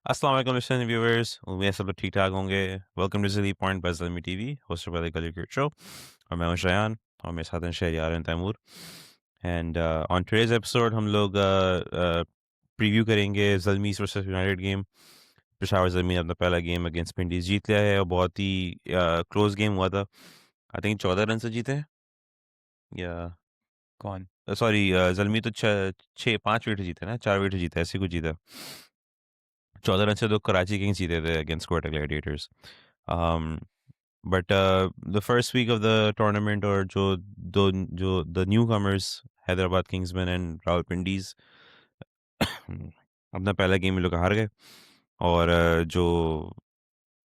अस्सलाम वालेकुम listening viewers, उम्मीद है सब लोग ठीक ठाक होंगे। वेलकम टू ज़िली point by Zalmi TV, hosted by the कली क्रिकेट शो। और मैं हूं शयान और मेरे साथ हैं Shehryar and Taimur. And on today's episode हम लोग प्रीव्यू करेंगे Zalmis versus United game. Peshawar Zalmi ने अपना पहला गेम अगेंस्ट पिंडीज जीत लिया है और बहुत ही क्लोज गेम हुआ था। आई थिंक 14 रन से जीते हैं या कौन? सॉरी, ज़ल्मी तो छः 5 विकेट जीते ना, 4 विकेट जीते, ऐसे कुछ जीता। 14 रन से तो कराची किंग्स जीते थे against Quetta Gladiators. But the first week of the tournament, और जो the newcomers Hyderabad Kingsmen and Rawalpindiz अपना पहला गेम ये लोग हार गए। और जो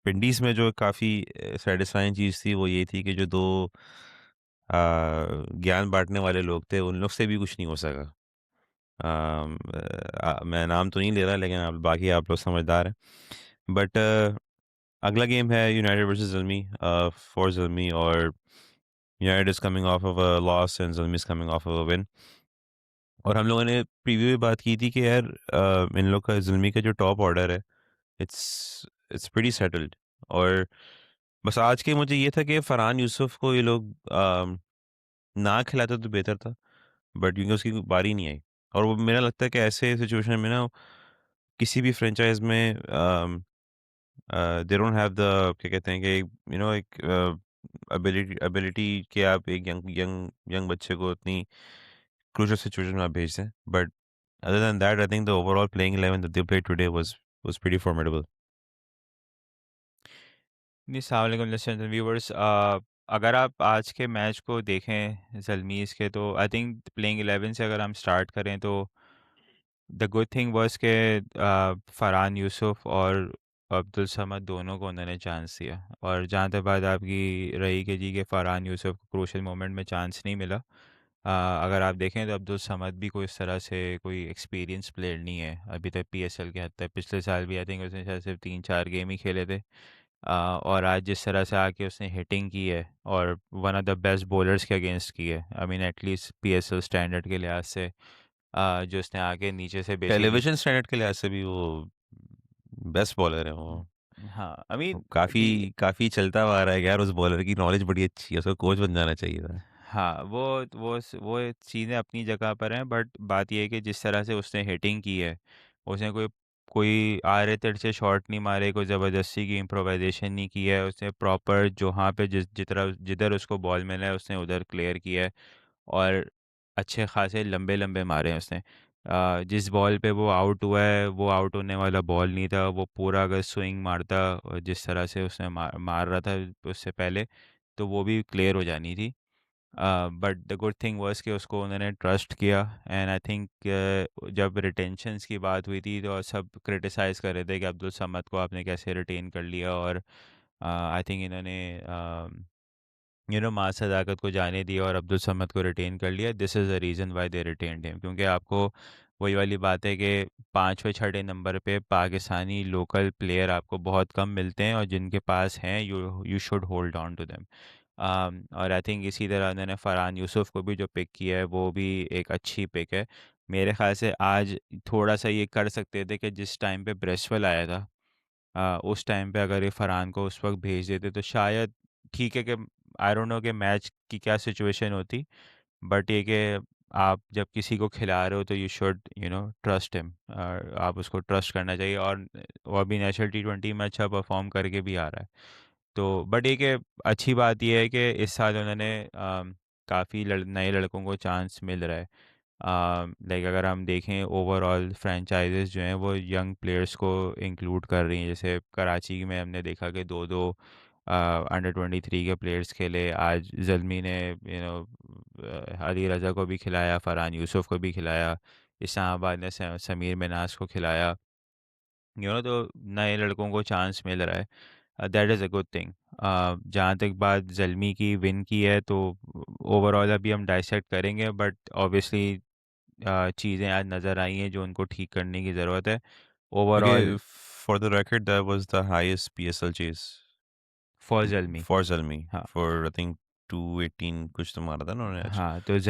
पिंडीज में जो काफ़ी सेटिस्फाइंग चीज़ थी वो ये थी कि जो दो ज्ञान बांटने वाले लोग थे उन लोग से भी कुछ नहीं हो सका। मैं नाम तो नहीं ले रहा, लेकिन आप बाकी आप लोग समझदार हैं। बट अगला गेम है United versus Zalmi, for Zalmi. और United is coming off off a loss and Zalmi is coming off off a win. और हम लोगों ने प्रीव्यू में बात की थी कि यार इन लोग का ज़ल्मी का जो टॉप ऑर्डर है, इट्स इट्स प्रीटी सेटल्ड। और बस आज के मुझे ये था कि फरहान यूसुफ को ये लोग ना खिलाते तो बेहतर था, बट क्योंकि उसकी बारी नहीं आई। और वो मेरा लगता है कि ऐसे सिचुएशन में ना किसी भी फ्रेंचाइज में दे डोंट हैव द, क्या कहते हैं कि एक एबिलिटी एबिलिटी कि आप एक यंग यंग यंग बच्चे को इतनी क्रूशियल सिचुएशन में आप भेज दें। But other than that, I think the overall playing 11 that they played today was pretty formidable. जी, अस्सलाम वालेकुम लिसनर्स एंड व्यूअर्स। अगर आप आज के मैच को देखें ज़ल्मीज़ के, तो आई थिंक प्लेइंग 11 से अगर हम स्टार्ट करें तो द गुड थिंग वाज़ के फरहान यूसुफ और अब्दुल समद दोनों को उन्होंने चांस दिया। और जहाँ तक बात आपकी रही कि जी के फरहान यूसुफ को क्रूशियल मोमेंट में चांस नहीं मिला, अगर आप देखें तो अब्दुल समद भी कोई इस तरह से कोई एक्सपीरियंस प्लेयर नहीं है अभी तक पीएसएल के हद तक। पिछले साल भी आई थिंक उसने शायद सिर्फ 3-4 गेम ही खेले थे। और आज जिस तरह से आके उसने हिटिंग की है और one of the best bowlers के अगेंस्ट की है, I mean at least PSL standard के लिहाज से, जो उसने आके नीचे से बेसिकली। टेलीविजन स्टैंडर्ड के लिहाज से भी वो बेस्ट बॉलर है वो। हाँ, आई मीन काफी ठीक। काफी चलता हुआ आ रहा है यार, उस बॉलर की नॉलेज बड़ी अच्छी है, उसको कोच बन जाना चाहिए था। हाँ, वो चीज़ें अपनी जगह पर हैं, बट बात ये है कि जिस तरह से उसने हिटिंग की है, उसने कोई कोई आड़े तिरछे शॉट नहीं मारे, कोई ज़बरदस्ती की इम्प्रोवाइजेशन नहीं की है। उसने प्रॉपर जहाँ पे जिधर जिधर उसको बॉल मिला है उसने उधर क्लियर किया है। और अच्छे खासे लंबे लंबे मारे हैं उसने। जिस बॉल पे वो आउट हुआ है वो आउट होने वाला बॉल नहीं था। वो पूरा अगर स्विंग मारता और जिस तरह से उसने मार रहा था उससे पहले, तो वो भी क्लियर हो जानी थी। But the good thing was कि उसको उन्होंने ट्रस्ट किया। एंड आई थिंक जब रिटेंशंस की बात हुई थी तो सब क्रिटिसाइज़ कर रहे थे कि अब्दुल समद को आपने कैसे रिटेन कर लिया। और आई थिंक इन्होंने माँ सदाकत को जाने दिया और अब्दुल समद को रिटेन कर लिया। This is the reason why they retained him, क्योंकि आपको वही वाली बात है कि पाँचवें छठे नंबर पे पाकिस्तानी लोकल प्लेयर आपको बहुत कम मिलते हैं, और जिनके पास हैं you you should hold on to them. और आई थिंक इसी तरह उन्होंने फरहान यूसुफ को भी जो पिक किया है वो भी एक अच्छी पिक है। मेरे ख्याल से आज थोड़ा सा ये कर सकते थे कि जिस टाइम पे ब्रेसवेल आया था, उस टाइम पे अगर ये फरहान को उस वक्त भेज देते तो शायद ठीक है कि आई डोंट नो कि मैच की क्या सिचुएशन होती। बट ये कि आप जब किसी को खिला रहे हो तो यू शुड ट्रस्ट हिम। आप उसको ट्रस्ट करना चाहिए। और वो अभी नेशनल टी20 में अच्छा परफॉर्म करके भी आ रहा है। तो बट ये कि अच्छी बात यह है कि इस साल उन्होंने काफ़ी नए लड़कों को चांस मिल रहा है। लाइक अगर हम देखें ओवरऑल फ्रेंचाइजेस जो हैं वो यंग प्लेयर्स को इंक्लूड कर रही हैं। जैसे कराची में हमने देखा कि दो दो अंडर 23 के प्लेयर्स खेले। आज ज़ल्मी ने अली रज़ा को भी खिलाया, फरहान यूसुफ को भी खिलाया, इस्लामाबाद ने समीर मिनास को खिलाया। तो नए लड़कों को चांस मिल रहा है। That is a good thing. जहाँ तक बात ज़ल्मी की विन की है तो ओवरऑल अभी हम डाइसेक्ट करेंगे, बट ऑब्वियसली चीज़ें आज नज़र आई हैं जो उनको ठीक करने की ज़रूरत है Okay, overall for the record, that was the highest PSL chase for Zalmi. for Zalmi हाँ, for I think 218 कुछ तो मारा था ना उन्होंने आज। हाँ, तो सो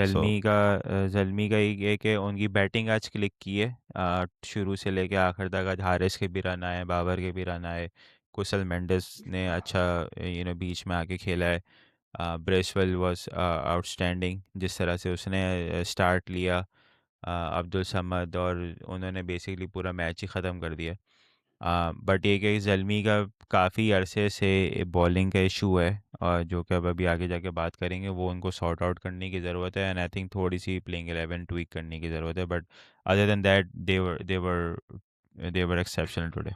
ज़ल्मी का ये कि उनकी बैटिंग आज क्लिक की है। शुरू से लेके आखिर तक आज हारिस के भी रन आए, बाबर के भी रन आए, कुशल मेंडिस ने अच्छा बीच में आके खेला है। ब्रेसवेल वाज आउटस्टैंडिंग, जिस तरह से उसने स्टार्ट लिया। अब्दुल समद और उन्होंने बेसिकली पूरा मैच ही ख़त्म कर दिया। बट ये कि ज़ल्मी का काफ़ी अरसे से बॉलिंग का इशू है, और जो कि अब अभी आगे जाके बात करेंगे, वो उनको सॉर्ट आउट करने की ज़रूरत है। एंड आई थिंक थोड़ी सी प्लेइंग 11 ट्वीक करने की ज़रूरत है, but other than that they were exceptional today.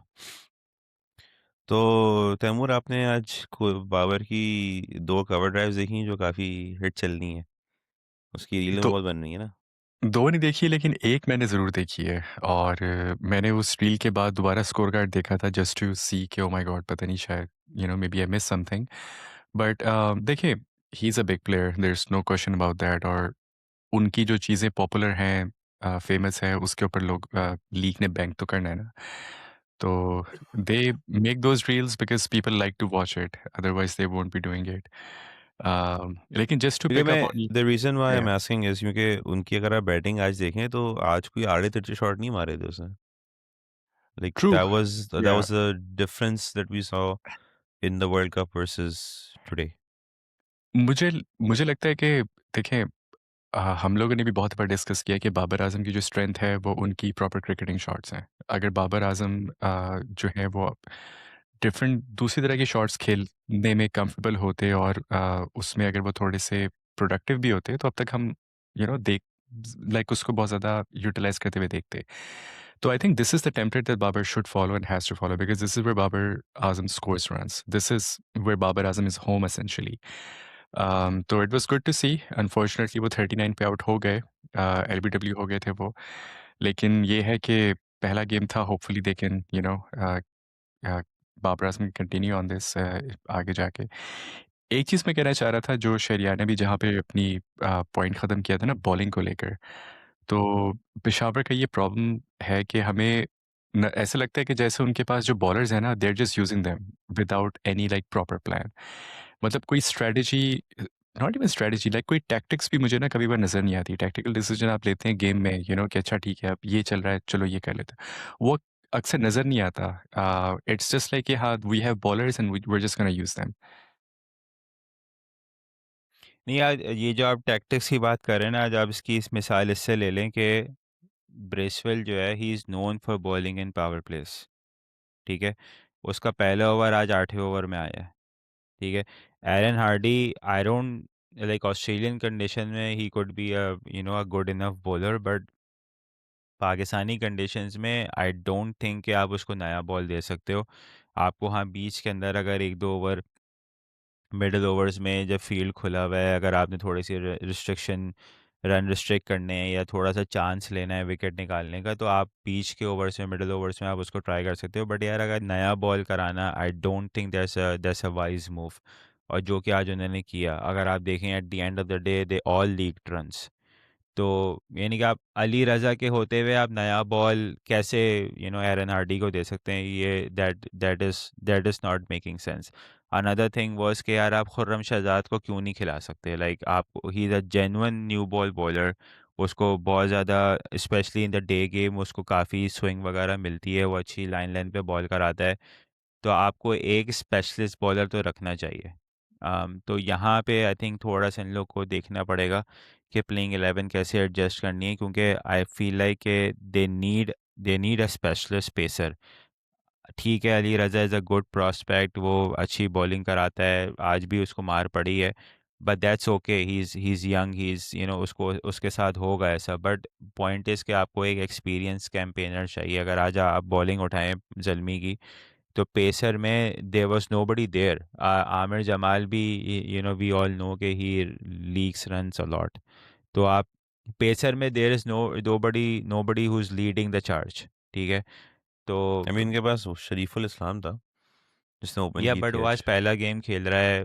तो तैमूर, आपने आज बाबर की 2 कवर ड्राइव्स देखी जो काफ़ी हिट चल रही हैं, उसकी रील में दो बहुत बन रही है ना। 2 नहीं देखी लेकिन एक मैंने ज़रूर देखी है और मैंने उस रील के बाद दोबारा स्कोर कार्ड देखा था जस्ट टू सी कि ओह माय गॉड पता नहीं शायद maybe I miss something but देखिए he is a big player there is no question about that और उनकी जो चीज़ें पॉपुलर हैं फेमस है उसके ऊपर लोग लीग ने बैंक तो करना है ना। तो they make those reels because people like to watch it otherwise they won't be doing it. लेकिन जस्ट टू क्योंकि पिक अप मैं on the reason why I या एम आस्किंग इज़ क्योंकि उनकी अगर आप बैटिंग आज देखें तो आज कोई आड़े तिरछे शॉट नहीं मारे थे उसने। लाइक ट्रू that या was the difference that we saw in the World Cup versus today. मुझे मुझे लगता है कि देखें हम लोगों ने भी बहुत बार डिस्कस किया कि बाबर आज़म की जो स्ट्रेंथ है वो उनकी प्रॉपर क्रिकेटिंग शॉट्स हैं। अगर बाबर आज़म जो है वो डिफरेंट दूसरी तरह के शॉट्स खेलने में कंफर्टेबल होते और उसमें अगर वो थोड़े से प्रोडक्टिव भी होते तो अब तक हम देख लाइक उसको बहुत ज़्यादा यूटिलाइज़ करते हुए देखते। तो I think this is the template that Babar should follow and has to follow because this is where Babar Azam scores runs. This is where Babar Azam is home essentially. तो it was good to see unfortunately वो 39 पे out हो गए LBW हो गए थे वो। लेकिन ये है कि पहला गेम था hopefully they can uh, Babar Azam continue on this आगे जाके। एक चीज़ मैं कहना चाह रहा था जो शरिया ने भी जहाँ पे अपनी पॉइंट ख़त्म किया था ना बॉलिंग को लेकर। तो पेशावर का ये प्रॉब्लम है कि हमें ऐसा लगता है कि जैसे उनके पास जो बॉलर्स हैं ना they are just using them without any like proper plan. मतलब कोई strategy not even strategy like कोई टैक्टिक्स भी मुझे ना कभी बार नज़र नहीं आती। टैक्टिकल डिसीजन आप लेते हैं गेम में कि अच्छा ठीक है अब ये चल रहा है चलो ये कर लेते हैं। वो अक्सर नज़र नहीं आता। इट्स जस्ट लाइक हाँ we have bowlers and we are just gonna use them. नहीं यार, ये जो आप टैक्टिक्स की बात कर रहे हैं ना, आज आप इसकी इस मिसाल इससे ले लें कि ब्रेसवेल जो है he is known for bowling in power place. ठीक है, उसका पहला ओवर आज 8वें ओवर में आया है। ठीक है, Aaron Hardie, I don't like Australian condition में he could be a good enough bowler, but Pakistani conditions में आई डोंट थिंक कि आप उसको नया बॉल दे सकते हो। आपको हाँ बीच के अंदर अगर एक दो ओवर मिडल ओवर्स में जब फील्ड खुला हुआ है, अगर आपने थोड़ी सी रिस्ट्रिक्शन रन रिस्ट्रिक्ट करने हैं या थोड़ा सा चांस लेना है विकेट निकालने का, तो आप बीच के ओवर्स में मिडल ओवर्स में आप उसको ट्राई कर सकते हो। बट यार अगर नया बॉल कराना, आई don't think that's a wise move. और जो कि आज उन्होंने किया, अगर आप देखें at the end of the day they all leaked runs. तो यानी कि आप अली रज़ा के होते हुए आप नया बॉल कैसे एरन हार्डी को दे सकते हैं? ये that is not making sense. Another thing was कि यार आप खुर्रम शहजाद को क्यों नहीं खिला सकते? लाइक आप, ही is a genuine new ball bowler. उसको बहुत ज़्यादा, specially in the day game, उसको काफ़ी स्विंग वगैरह मिलती है, वो अच्छी लाइन लाइन पे बॉल कराता है। तो आपको एक स्पेशलिस्ट बॉलर तो रखना चाहिए। तो यहाँ पे आई थिंक थोड़ा सा इन लोग को देखना पड़ेगा कि प्लेइंग 11 कैसे एडजस्ट करनी है, क्योंकि आई फील लाइक के they need a specialist pacer. ठीक है, Ali Raza is a good prospect, वो अच्छी बॉलिंग कराता है, आज भी उसको मार पड़ी है। But that's okay, he is young, he is उसको उसके साथ होगा ऐसा। बट पॉइंट इज़ कि आपको एक एक्सपीरियंस कैंपेनर चाहिए। अगर आज आप बॉलिंग उठाएं जल्मी की, तो पेसर में there was nobody there. Aamir Jamal भी, वी ऑल नो कि he leaks runs a lot. तो आप पेसर में there is nobody nobody who is leading the charge. ठीक है, तो आई मीन इनके पास वो शरीफुल इस्लाम था जिसने ओपन या की बट थी वो आज आज। पहला गेम खेल रहा है,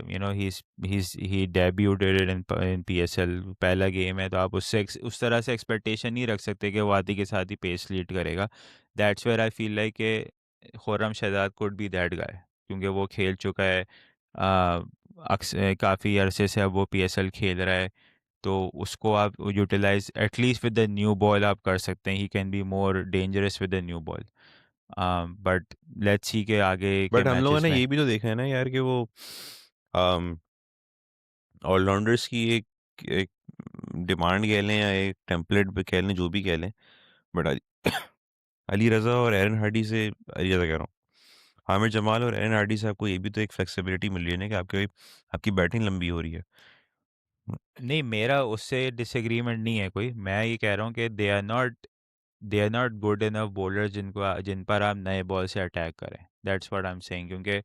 ही डेब्यूटेड इन पीएसएल, पहला गेम है, तो आप उससे उस तरह से एक्सपेक्टेशन नहीं रख सकते कि वो आते के साथ ही पेस लीड करेगा। That's where I feel like कि Khurram Shahzad could be that guy, क्योंकि वो खेल चुका है। काफ़ी अरसे से अब वो पीएसएल खेल रहा है, तो उसको आप utilise at least with the new ball आप कर सकते हैं। He can be more dangerous with the new ball. But let's see के आगे के बट हम लोगों मैचेस ने में। ये भी तो देखा है ना यार कि वो ऑलराउंडर्स की एक एक डिमांड कह लें या एक टेम्पलेट पे कह लें, जो भी कह लें, बट अली रज़ा और एरन हार्डी से, अली रज़ा कह रहा हूँ, हामिद जमाल और एरन हार्डी से आपको ये भी तो एक फ्लेक्सिबिलिटी मिल रही है ना कि आपके आपकी बैटिंग लंबी हो रही है। नहीं, मेरा उससे डिसएग्रीमेंट नहीं है कोई। मैं ये कह रहा हूँ कि they are not good enough bowler जिन पर आप नए बॉल से अटैक करें। That's what I am saying. क्योंकि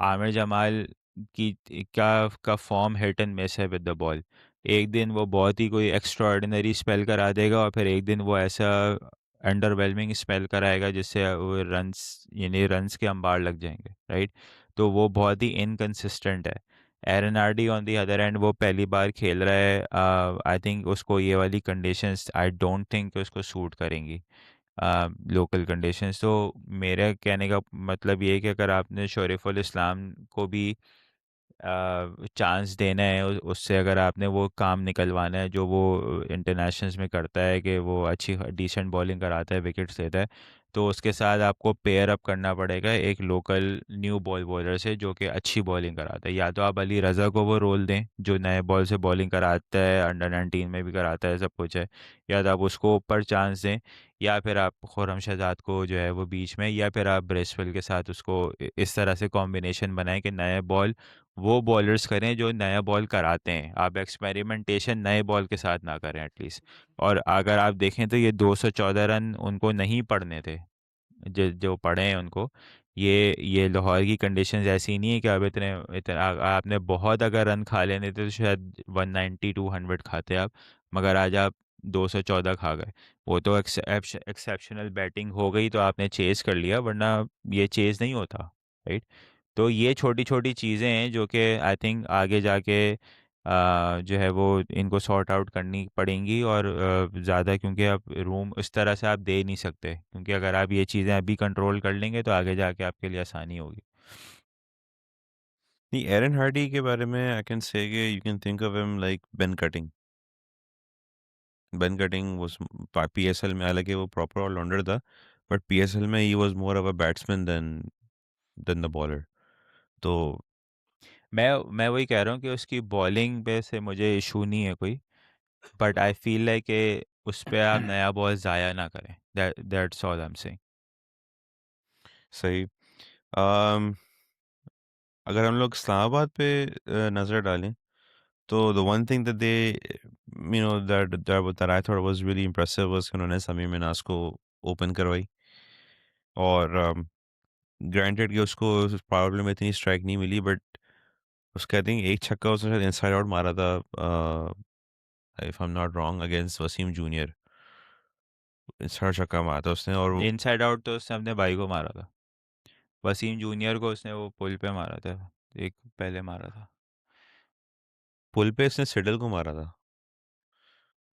आमिर जमाल की का फॉर्म हिट एंड मिस है विद द बॉल। एक दिन वो बहुत ही कोई एक्स्ट्राऑर्डिनरी स्पेल करा देगा और फिर एक दिन वो ऐसा अंडरवेलमिंग स्पेल कराएगा जिससे वो रन्स यानी रन्स के अंबार लग जाएंगे, राइट। तो वो बहुत ही इनकंसिस्टेंट है। Aaron Hardie on the other end वो पहली बार खेल रहा है। आई थिंक उसको ये वाली कंडीशंस आई डोंट थिंक उसको सूट करेंगी, लोकल कंडीशंस। तो मेरे कहने का मतलब ये है कि अगर आपने शरीफुल इस्लाम को भी चांस देना है, उससे अगर आपने वो काम निकलवाना है जो वो इंटरनेशनल्स में करता है कि वो अच्छी डिसेंट बॉलिंग कराता है, विकेट्स लेता है, तो उसके साथ आपको पेयर अप करना पड़ेगा एक लोकल न्यू बॉल बॉलर से जो कि अच्छी बॉलिंग कराता है। या तो आप अली रज़ा को वो रोल दें जो नए बॉल से बॉलिंग कराता है, अंडर 19 में भी कराता है, सब कुछ है, या तो आप उसको ऊपर चांस दें, या फिर आप खुर्रम शहजाद को जो है वो बीच में, या फिर आप ब्रेसवेल के साथ उसको इस तरह से कॉम्बिनेशन बनाएं कि नए बॉल वो बॉलर्स करें जो नया बॉल कराते हैं। आप एक्सपेरिमेंटेशन नए बॉल के साथ ना करें एटलीस्ट। और अगर आप देखें तो ये 214 रन उनको नहीं पड़ने थे, जो जो पड़े हैं उनको। ये लाहौर की कंडीशंस ऐसी नहीं है कि आप आपने बहुत अगर रन खा लेने थे तो शायद 190 200 खाते आप, मगर आज आप 214 खा गए। वो तो एक्सेप्शनल बैटिंग हो गई तो आपने चेज कर लिया, वरना ये चेज नहीं होता, राइट। तो ये छोटी छोटी चीज़ें हैं जो कि आई थिंक आगे जाके जो है वो इनको सॉर्ट आउट करनी पड़ेंगी। और ज़्यादा क्योंकि आप रूम इस तरह से आप दे नहीं सकते, क्योंकि अगर आप ये चीज़ें अभी कंट्रोल कर लेंगे तो आगे जाके आपके लिए आसानी होगी। नहीं, एरन हार्डी के बारे में आई कैन से कि you can think of him like Ben Cutting. Ben Cutting was PSL में, हालांकि वो प्रॉपर ऑलराउंडर था, बट पीएसएल में he was more of a batsman than the bowler. तो मैं वही कह रहा हूँ कि उसकी बॉलिंग पे से मुझे इशू नहीं है कोई, बट आई फील लाइक कि उस पे आप नया बॉल ज़ाया ना करें। That's all I am saying. सही। अम, अगर हम लोग इस्लामाबाद पे नज़र डालें, तो the one thing that they that I thought was really impressive was कि उन्होंने समीर मिनास को ओपन करवाई। और ग्रांटेड कि उसको पावर प्ले में इतनी स्ट्राइक नहीं मिली, बट उसका आई थिंक एक छक्का उसने शायद इनसाइड आउट मारा था, if I am not wrong, against Wasim junior. Inside छक्का मारा था उसने। और इनसाइड आउट तो उसने अपने भाई को मारा था, वसीम जूनियर को उसने वो पुल पे मारा था, एक पहले मारा था। पुल पे इसने सिडल को मारा था।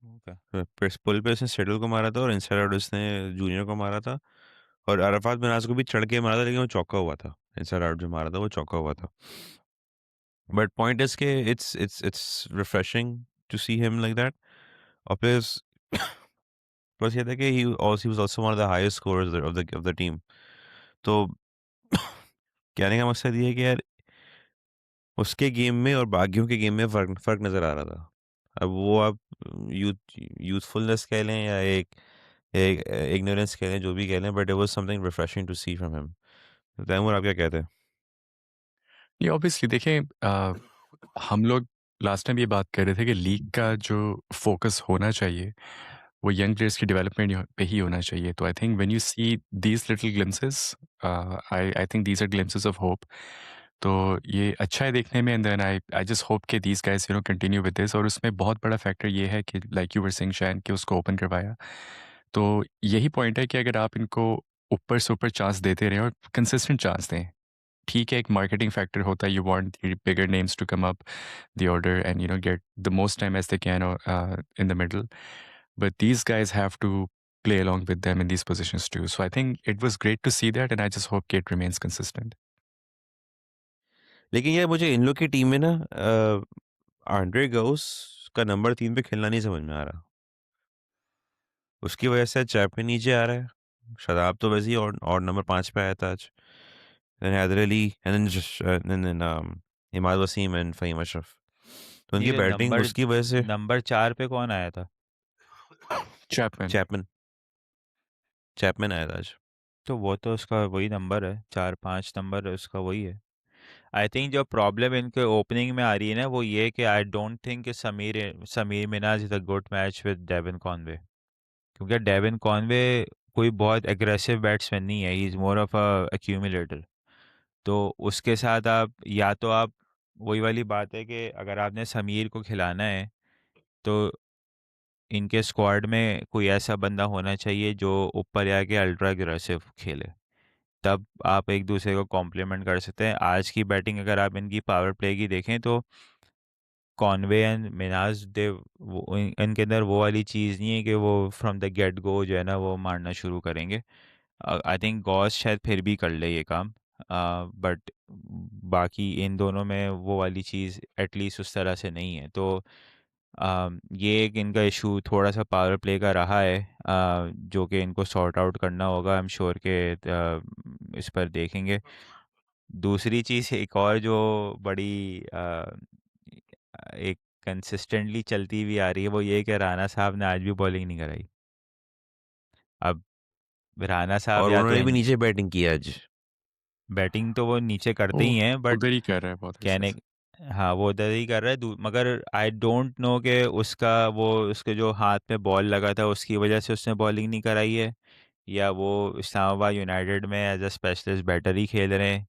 ओके। पुल पे उसने सिडल को मारा था और इनसाइड आउट उसने जूनियर को मारा था। और अरफात मिनाज को भी चढ़ के मारा था, लेकिन वो चौका हुआ था। इनसाइड आउट जो मारा था वो चौका हुआ था। बट पॉइंट इज के it's refreshing to see him like that. और प्लस प्लस ये था कि he was also one of the highest scorers of the team. तो कहने का मकसद ये है कि यार उसके गेम में और बाकियों के गेम में फ़र्क फ़र्क नज़र आ रहा था। अब वो आप यूथफुलनेस कह लें या एक एक इग्नोरेंस कह लें, जो भी कह लें, but it was something refreshing to see from him. Taimur, आप क्या कहते हैं? ये ऑब्वियसली देखें, हम लोग लास्ट टाइम ये बात कर रहे थे कि लीग का जो फोकस होना चाहिए वो यंग प्लेयर्स की डेवलपमेंट पे ही होना चाहिए। तो I think when you see these little glimpses, I think these are glimpses of hope. तो ये अच्छा है देखने में, and then I just hope कि these guys continue with this. और उसमें बहुत बड़ा फैक्टर ये है कि like you were saying Shan, कि उसको ओपन करवाया। तो यही पॉइंट है कि अगर आप इनको ऊपर से ऊपर चांस देते रहें और कंसिस्टेंट चांस दें। ठीक है, एक मार्केटिंग फैक्टर होता है, you want bigger names to come up the order and get the most time as they can in the middle, but these guys have to play along with them in these positions too. So I think it was great to see that, and I just hope Kate remains consistent. लेकिन यार मुझे इन लोग की team में ना Andre Gauss का number 3 पे खेलना नहीं समझ में आ रहा। उसकी वजह से चैपमैन नीचे आ रहा है। शादाब तो वैसे ही और नंबर 5 पे आया था आज। Then Haider Ali and then Imad Wasim and Faheem Ashraf. तो उनकी ये बैटिंग नंबर उसकी वजह से नंबर 4 पे कौन आया था? चैपमैन। चैपमैन चैपमैन आया था आज। तो वो तो उसका वही नंबर है, 4-5 नंबर उसका वही है। आई थिंक जो प्रॉब्लम इनके ओपनिंग में आ रही है ना, वो ये कि आई डोंट थिंक कि Sameer Minhas is a good match with Devon Conway, क्योंकि डेविन कॉनवे कोई बहुत एग्रेसिव बैट्समैन नहीं है, he is more of an accumulator. तो उसके साथ आप या तो आप, वही वाली बात है कि अगर आपने समीर को खिलाना है तो इनके स्क्वाड में कोई ऐसा बंदा होना चाहिए जो ऊपर आके अल्ट्रा एग्रेसिव खेले, तब आप एक दूसरे को कॉम्प्लीमेंट कर सकते हैं। आज की बैटिंग अगर आप इनकी पावर प्ले की देखें तो कॉनवे एंड मिनाज दे, इनके अंदर वो वाली चीज़ नहीं है कि वो फ्रॉम द गेट गो जो है ना वो मारना शुरू करेंगे। आई थिंक गॉस शायद फिर भी कर ले ये काम, बट बाकी इन दोनों में वो वाली चीज़ एटलीस्ट उस तरह से नहीं है। तो ये एक इनका इशू थोड़ा सा पावर प्ले का रहा है, जो कि इनको सॉर्ट आउट करना होगा। आई एम श्योर के इस पर देखेंगे। दूसरी चीज़ एक और जो बड़ी एक कंसिस्टेंटली चलती हुई आ रही है, वो ये है कि राणा साहब ने आज भी बॉलिंग नहीं कराई। अब राणा साहब और या तो उन्होंने भी इन नीचे बैटिंग की आज। बैटिंग तो वो नीचे करते वो ही हैं, बट उधर ही कर रहा है बहुत अच्छे कहने, से। हाँ वो उधर ही कर रहा है मगर आई डोंट नो कि उसका वो उसके जो हाथ में बॉल लगा था उसकी वजह से उसने बॉलिंग नहीं कराई है, या वो इस्लामाबाद यूनाइटेड में एज अ स्पेशलिस्ट बैटर ही खेल रहे हैं।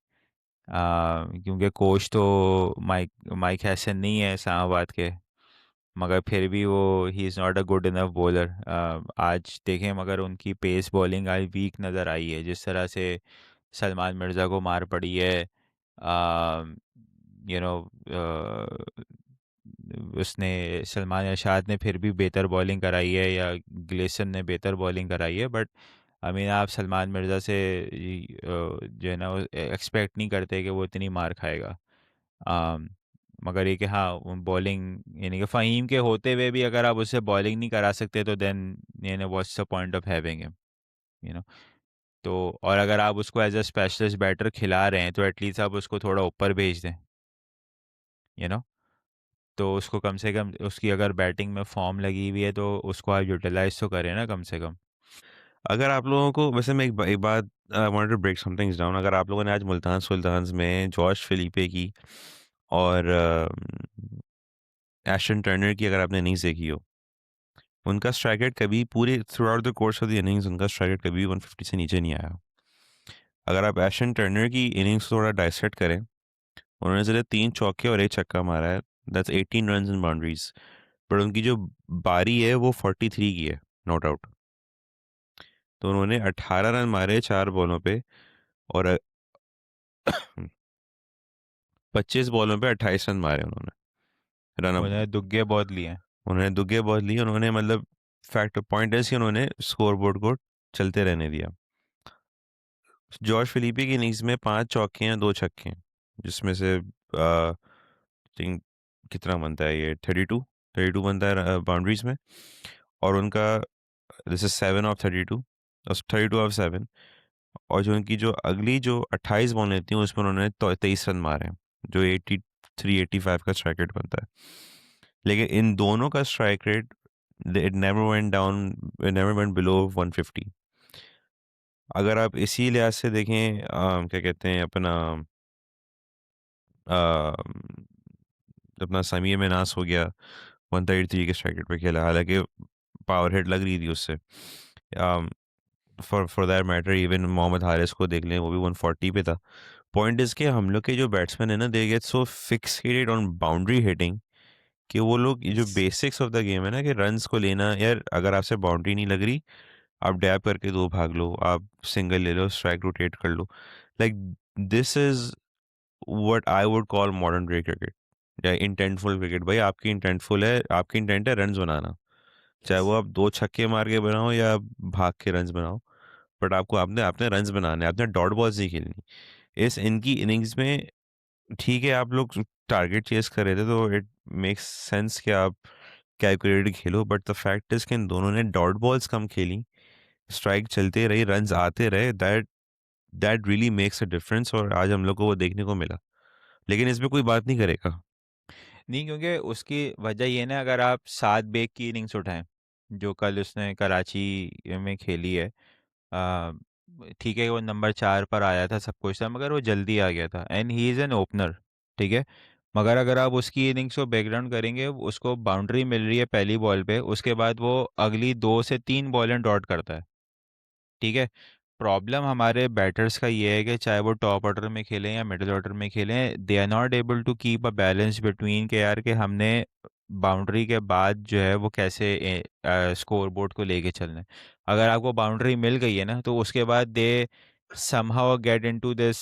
क्योंकि कोच तो माइक माइक हैसन नहीं है इस्लामाबाद के, मगर फिर भी वो he is not a good enough bowler. आज देखें मगर उनकी पेस बॉलिंग आज वीक नज़र आई है, जिस तरह से सलमान मिर्ज़ा को मार पड़ी है। यू नो उसने सलमान इरशाद ने फिर भी बेहतर बॉलिंग कराई है, या ग्लेसन ने बेहतर बॉलिंग कराई है, बट आई मीन आप सलमान मिर्ज़ा से जो है ना एक्सपेक्ट नहीं करते कि वो इतनी मार खाएगा। आम, मगर ये कि हाँ बॉलिंग, यानी कि फ़हीम के होते हुए भी अगर आप उससे बॉलिंग नहीं करा सकते तो then you know what's the point of having him, you know. तो और अगर आप उसको एज अ स्पेशलिस्ट बैटर खिला रहे हैं तो एटलीस्ट आप उसको थोड़ा ऊपर भेज दें, यू नो। तो उसको कम से कम उसकी अगर बैटिंग में फॉर्म लगी हुई है तो उसको आप यूटिलाइज तो करें ना कम से कम। अगर आप लोगों को वैसे मैं एक बात I wanted to break some things down. अगर आप लोगों ने आज मुल्तान सुल्तान्स में जॉश फिलिपे की और एशन टर्नर की अगर आपने इनिंग्स देखी हो, उनका स्ट्राइक रेट कभी पूरे through out the course of the innings उनका स्ट्राइक रेट कभी 150 से नीचे नहीं आया। अगर आप एशन टर्नर की इनिंग्स थोड़ा डाइसेक्ट करें, उन्होंने सिर्फ 3 चौके और 1 छक्का मारा है। That's 18 runs in boundaries. पर उनकी जो बारी है वो 43 की है, नॉट आउट। तो उन्होंने 18 रन मारे 4 बॉलों पे, और 25 बॉलों पे 28 रन मारे उन्होंने रन अप। उन्हें दुग्गे बहुत लिए हैं। उन्होंने दुगे बहुत ली उन्होंने, मतलब फैक्ट पॉइंट है कि उन्होंने स्कोर बोर्ड को चलते रहने दिया। जॉर्ज फिलिपी की इनिंग्स में 5 चौके हैं 2 छक्के हैं, जिसमें से थिंक कितना बनता है ये 32 बनता है बाउंड्रीज में। और उनका दिस इज 7 ऑफ 32, 32 ऑफ 7। और जो उनकी जो अगली जो 28 बॉलें थी उसमें उन्होंने 23 रन मारे हैं, जो 83-85 का स्ट्राइक रेट बनता है। लेकिन इन दोनों का strike rate it never went down, it never went below 150। अगर आप इसी लिहाज से देखें क्या कहते हैं अपना अपना समीर मिनास हो गया, 133 के स्ट्राइक रेट पे खेला, हालांकि पावर हिट लग रही थी उससे। For that matter even Mohammad Haris को देख लें, वो भी 140 पे था। पॉइंट इज के हम लोग के जो बैट्समैन है ना, they get so fixated on boundary hitting कि वो लोग ये जो बेसिक्स ऑफ द गेम है ना, कि रन्स को लेना, यार अगर आपसे बाउंड्री नहीं लग रही, आप डैप करके 2 भाग लो, आप सिंगल ले लो, स्ट्राइक रोटेट कर लो। Like this is what I would call modern day cricket या इंटेंटफुल क्रिकेट। भाई आपकी इंटेंटफुल है, आपकी इंटेंट है रन्स बनाना, चाहे वो आप 2 छक्के मार के बनाओ या भाग के रन्स बनाओ, बट आपको आपने आपने रन्स बनाने, आपने डॉट बॉल्स नहीं खेलनी। इस इनकी इनिंग्स में ठीक है, आप लोग टारगेट चेज़ कर रहे थे तो इट मेक्स सेंस कि आप calculated Khelo, but the fact is कि इन दोनों ने डॉट बॉल्स कम खेली, स्ट्राइक चलते रही, रन्स आते रहे, that that really makes a difference और आज हम लोग को वो देखने को मिला। लेकिन इसमें कोई बात नहीं करेगा। नहीं, क्योंकि उसकी वजह ये ना, अगर आप 7 बेक की इनिंग्स उठाएं जो कल उसने कराची में खेली है, आ, ठीक है वो नंबर 4 पर आया था, सब कुछ था, मगर वो जल्दी आ गया था and he is an opener, ठीक है। मगर अगर आप उसकी इनिंग्स को बैकग्राउंड करेंगे, उसको बाउंड्री मिल रही है पहली बॉल पे, उसके बाद वो अगली 2 से 3 बॉलें डॉट करता है, ठीक है। प्रॉब्लम हमारे बैटर्स का ये है कि चाहे वो टॉप ऑर्डर में खेलें या मिडिल ऑर्डर में खेलें, they are not able to keep a balance between के यार, कि हमने बाउंड्री के बाद जो है वो कैसे स्कोर बोर्ड को लेके चलना है। अगर आपको बाउंड्री मिल गई है ना, तो उसके बाद they somehow get into this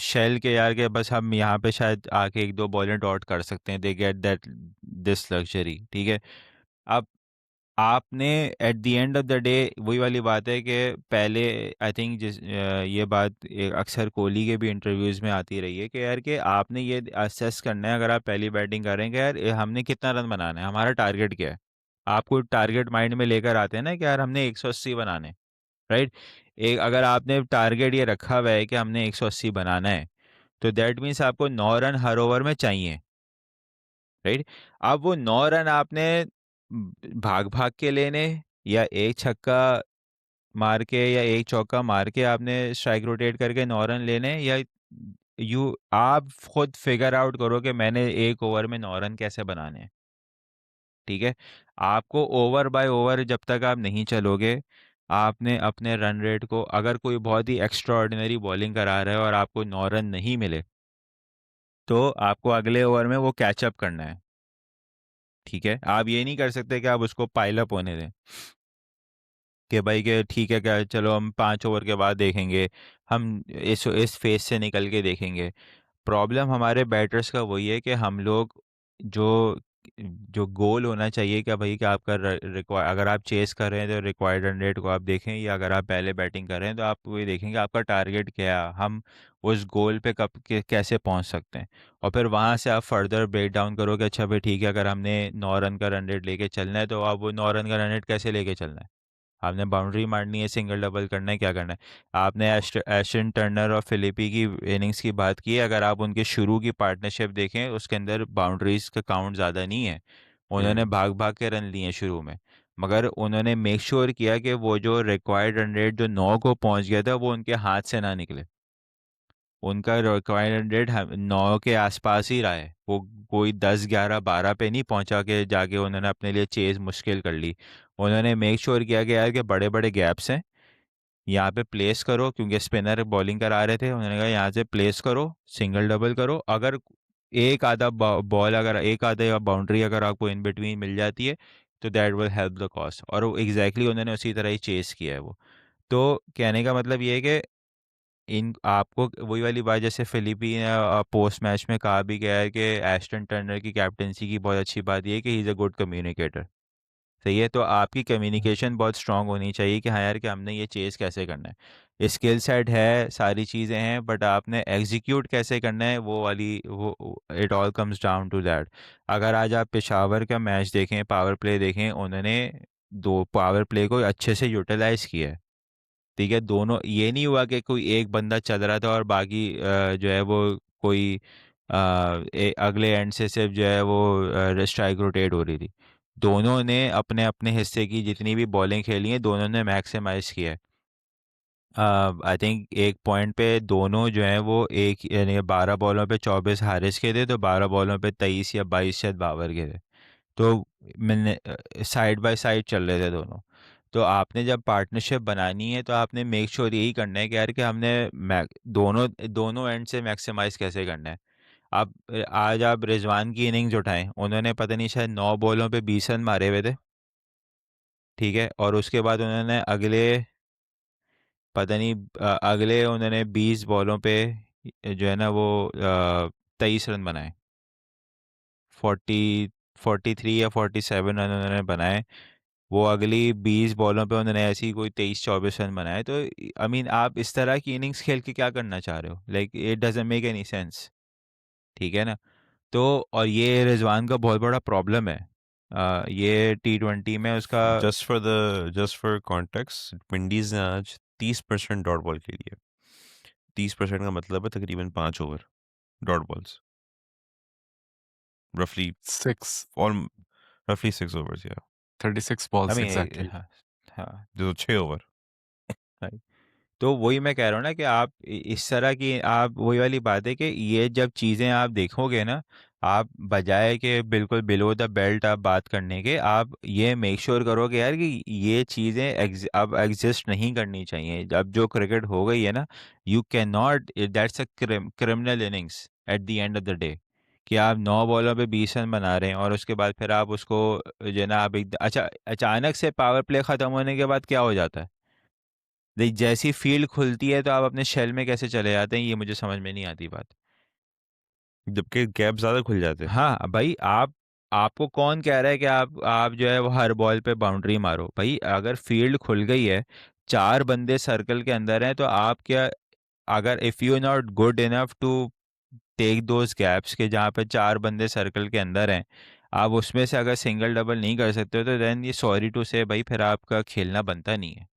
shell के यार, के बस हम यहाँ पे शायद आके 1-2 बॉलें डॉट कर सकते हैं, they get that this luxury, ठीक है। अब आपने at the end of the day वही वाली बात है कि पहले, आई थिंक ये बात अक्सर कोहली के भी इंटरव्यूज़ में आती रही है कि यार, कि आपने ये असेस करना है अगर आप पहली बैटिंग कर रहे हैं कि यार हमने कितना रन बनाना है, हमारा टारगेट क्या है। आपको टारगेट माइंड में लेकर आते हैं ना कि यार हमने 180 बनाने, राइट। एक अगर आपने टारगेट ये रखा हुआ है कि हमने 180 बनाना है, तो दैट मीन्स आपको 9 रन हर ओवर में चाहिए, राइट। अब वो 9 रन आपने भाग भाग के लेने, या एक छक्का मार के या एक चौका मार के आपने स्ट्राइक रोटेट करके 9 रन लेने, या आप खुद फिगर आउट करो कि मैंने एक ओवर में 9 रन कैसे बनाने हैं, ठीक है। आपको ओवर बाय ओवर जब तक आप नहीं चलोगे, आपने अपने रन रेट को, अगर कोई बहुत ही एक्स्ट्रा ऑर्डिनरी बॉलिंग करा रहा है और आपको 9 रन नहीं मिले, तो आपको अगले ओवर में वो कैचअप करना है, ठीक है। आप ये नहीं कर सकते कि आप उसको पाइल अप होने दें, कि भाई के ठीक है, क्या चलो हम 5 ओवर के बाद देखेंगे, हम इस फेज से निकल के देखेंगे। प्रॉब्लम हमारे बैटर्स का वही है कि हम लोग जो जो गोल होना चाहिए, क्या भाई कि आपका रिक्वायर, अगर आप चेस कर रहे हैं तो रिक्वायर्ड रन रेट को आप देखें, या अगर आप पहले बैटिंग कर रहे हैं तो आप ये देखें कि आपका टारगेट क्या है, हम उस गोल पे कब कैसे पहुंच सकते हैं। और फिर वहां से आप फर्दर ब्रेक डाउन करो कि अच्छा भाई ठीक है, अगर हमने 9 रन का रन रेट लेके चलना है, तो आप वो 9 रन का रन रेट कैसे लेके चलना है। आपने बाउंड्री मारनी है, सिंगल डबल करना है, क्या करना है। आपने एशन टर्नर और फिलिपी की इनिंग्स की बात की है, अगर आप उनके शुरू की पार्टनरशिप देखें, उसके अंदर बाउंड्रीज का काउंट ज़्यादा नहीं है, उन्होंने हुँ। भाग भाग के रन लिए शुरू में, मगर उन्होंने मेक श्योर किया कि वो जो रिक्वायर्ड रन रेट जो 9 को पहुंच गया था, वो उनके हाथ से ना निकले। उनका रिक्वायर्ड रेट 9 के आसपास ही रहा है, वो कोई 10, 11, 12 पे नहीं पहुंचा के जाके उन्होंने अपने लिए चेज मुश्किल कर ली। उन्होंने मेक श्योर किया कि यार के बड़े बड़े गैप्स हैं, यहाँ पे प्लेस करो, क्योंकि स्पिनर बॉलिंग करा रहे थे, उन्होंने कहा यहाँ से प्लेस करो, सिंगल डबल करो, अगर एक आधा बॉल, अगर एक आधा बाउंड्री अगर आपको इन बिटवीन मिल जाती है, तो that will help the cause. और वो एग्जैक्टली उन्होंने उसी तरह ही चेस किया है वो। तो कहने का मतलब ये है कि इन आपको वही वाली बात, जैसे फिलिपी ने पोस्ट मैच में कहा भी गया है कि एस्टन टर्नर की कैप्टनसी की बहुत अच्छी बात ये है कि ही इज़ अ गुड कम्युनिकेटर, सही है। तो आपकी कम्युनिकेशन बहुत स्ट्रांग होनी चाहिए कि हाँ यार, कि हमने ये चेज़ कैसे करना है, स्किल सेट है, सारी चीज़ें हैं, बट आपने एग्जीक्यूट कैसे करना है, वो वाली वो it all comes down to that. अगर आज आप पेशावर का मैच देखें, पावर प्ले देखें, उन्होंने 2 पावर प्ले को अच्छे से यूटिलाइज किया है, ठीक है। दोनों, ये नहीं हुआ कि कोई एक बंदा चल रहा था और बाकी जो है वो कोई अगले एंड से सिर्फ जो है वो स्ट्राइक रोटेट हो रही थी। दोनों ने अपने अपने हिस्से की जितनी भी बॉलिंग खेली है, दोनों ने मैक्सिमाइज किया है। आई थिंक एक पॉइंट पे दोनों जो है वो एक, यानी 12 बॉलों पे 24 हारिस के थे, तो 12 बॉलों पे 23 या 22 शायद बाबर के थे। तो मैंने साइड बाय साइड चल रहे थे दोनों। तो आपने जब पार्टनरशिप बनानी है, तो आपने मेक श्योर यही करना है कि यार, कि हमने दोनों दोनों एंड से मैक्सिमाइज कैसे करना है। आप आज आप रिजवान की इनिंग्स उठाएं, उन्होंने पता नहीं शायद 9 बॉलों पे 20 रन मारे हुए थे, ठीक है। और उसके बाद उन्होंने अगले, पता नहीं अगले उन्होंने 20 बॉलों पे जो है ना वो 23 रन बनाए, 43 या 47 रन उन्होंने बनाए। वो अगली 20 बॉलों पे उन्होंने ऐसी कोई 23-24 रन बनाए, तो आई मीन आप इस तरह की इनिंग्स खेल के क्या करना चाह रहे हो? Like it doesn't make any sense, ठीक है ना? तो और ये रिजवान का बहुत बड़ा प्रॉब्लम है, ये T20 में उसका। जस्ट फॉर कॉन्टेक्स्ट, विंडीज ने आज 30% डॉट बॉल खेली है। 30% का मतलब है तकरीबन 5 ओवर डॉट बॉल्स, रफली 6 ऑल रफली 6 overs, या 36 आई balls मीन exactly. हाँ, हाँ, जो 6 ओवर। right. तो वही मैं कह रहा हूँ ना कि आप इस तरह की, आप वही वाली बात है कि ये जब चीज़ें आप देखोगे ना, आप बजाय कि बिल्कुल बिलो द बेल्ट आप बात करने के, आप ये मेक श्योर करोगे यार कि ये चीज़ें अब एग्जिस्ट नहीं करनी चाहिए। अब जो क्रिकेट हो गई है ना, you can not, that's a criminal innings at the end of the day, कि आप 9 बॉलों पे 20 रन बना रहे हैं और उसके बाद फिर आप उसको जो है ना, आप एक अच्छा अचानक से पावर प्ले ख़त्म होने के बाद क्या हो जाता है? देख, जैसी फील्ड खुलती है तो आप अपने शेल में कैसे चले जाते हैं, ये मुझे समझ में नहीं आती बात। जबकि गैप ज्यादा खुल जाते हैं। हाँ भाई, आपको कौन कह रहा है कि आप जो है वो हर बॉल पे बाउंड्री मारो? भाई अगर फील्ड खुल गई है, 4 बंदे सर्कल के अंदर हैं, तो आप क्या, अगर if you not good enough to take those gaps के जहाँ पे 4 बंदे सर्कल के अंदर हैं, आप उसमें से अगर सिंगल डबल नहीं कर सकते हो, तो देन ये सॉरी टू से भाई फिर आपका खेलना बनता नहीं है,